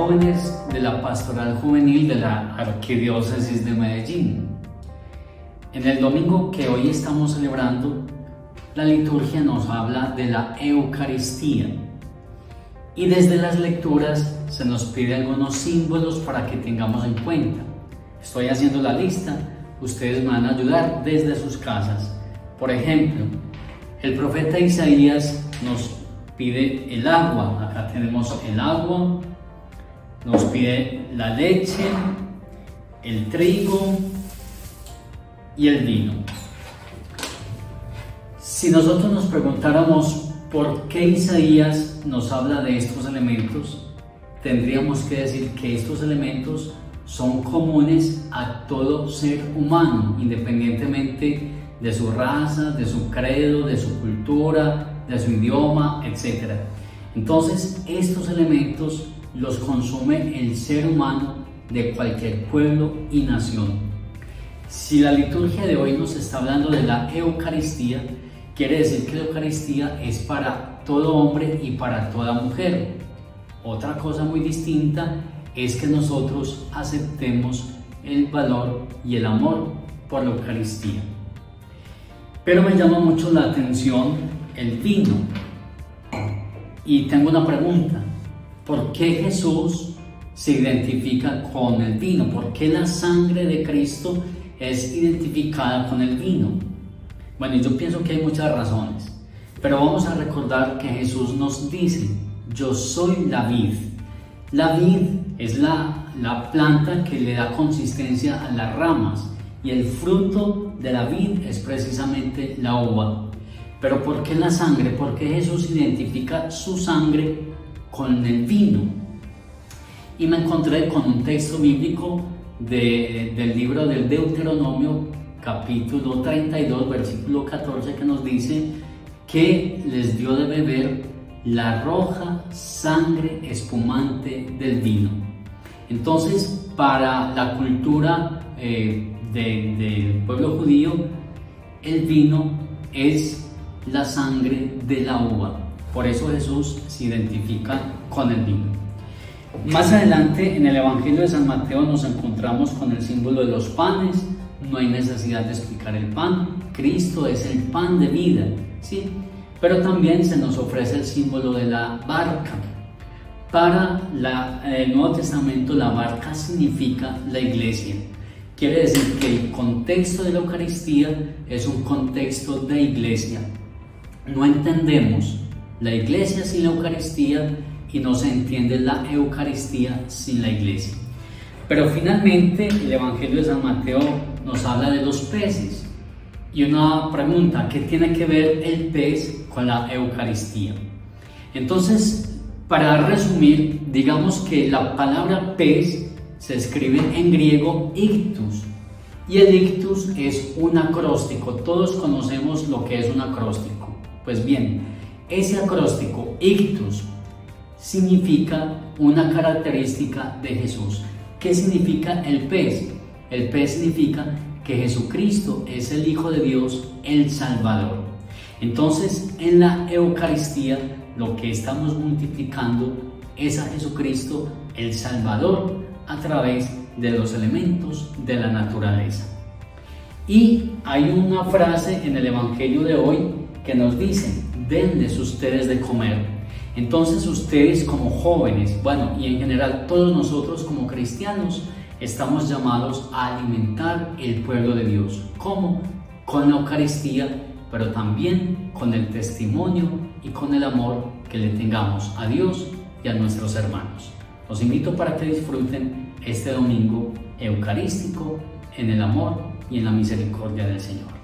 jóvenes de la Pastoral Juvenil de la Arquidiócesis de Medellín. En el domingo que hoy estamos celebrando, la liturgia nos habla de la Eucaristía y desde las lecturas se nos pide algunos símbolos para que tengamos en cuenta. Estoy haciendo la lista, ustedes me van a ayudar desde sus casas. Por ejemplo, el profeta Isaías nos pide el agua. Acá tenemos el agua, nos pide la leche, el trigo y el vino. Si nosotros nos preguntáramos por qué Isaías nos habla de estos elementos, tendríamos que decir que estos elementos son comunes a todo ser humano, independientemente de su raza, de su credo, de su cultura, de su idioma, etc. Entonces, estos elementos los consume el ser humano de cualquier pueblo y nación. Si la liturgia de hoy nos está hablando de la Eucaristía, quiere decir que la Eucaristía es para todo hombre y para toda mujer. Otra cosa muy distinta es que nosotros aceptemos el valor y el amor por la Eucaristía. Pero me llama mucho la atención el vino. Y tengo una pregunta. ¿Por qué Jesús se identifica con el vino? ¿Por qué la sangre de Cristo es identificada con el vino? Bueno, yo pienso que hay muchas razones. Pero vamos a recordar que Jesús nos dice: yo soy la vid. La vid es la planta que le da consistencia a las ramas. Y el fruto de la vid es precisamente la uva. Pero ¿por qué la sangre? ¿Por qué Jesús identifica su sangre con el vino? Y me encontré con un texto bíblico del libro del Deuteronomio, capítulo 32, versículo 14, que nos dice que les dio de beber la roja sangre espumante del vino. Entonces, para la cultura del pueblo judío, el vino es la sangre de la uva. Por eso Jesús se identifica con el vino. Más adelante en el Evangelio de San Mateo nos encontramos con el símbolo de los panes. No hay necesidad de explicar el pan. Cristo es el pan de vida, ¿sí? Pero también se nos ofrece el símbolo de la barca. Para el Nuevo Testamento, la barca significa la iglesia. Quiere decir que el contexto de la Eucaristía es un contexto de iglesia. No entendemos la iglesia sin la Eucaristía y no se entiende la Eucaristía sin la iglesia. Pero finalmente el Evangelio de San Mateo nos habla de los peces. Y una pregunta: ¿qué tiene que ver el pez con la Eucaristía? Entonces, para resumir, digamos que la palabra pez se escribe en griego ictus, y el ictus es un acróstico. Todos conocemos lo que es un acróstico. Pues bien, ese acróstico ictus significa una característica de Jesús. ¿Qué significa el pez? El pez significa que Jesucristo es el Hijo de Dios, el Salvador. Entonces, en la Eucaristía lo que estamos multiplicando es a Jesucristo, el Salvador, a través de los elementos de la naturaleza. Y hay una frase en el Evangelio de hoy que nos dice: denles ustedes de comer. Entonces ustedes como jóvenes, bueno, y en general todos nosotros como cristianos, estamos llamados a alimentar el pueblo de Dios. ¿Cómo? Con la Eucaristía, pero también con el testimonio y con el amor que le tengamos a Dios y a nuestros hermanos. Los invito para que disfruten este domingo eucarístico en el amor y en la misericordia del Señor.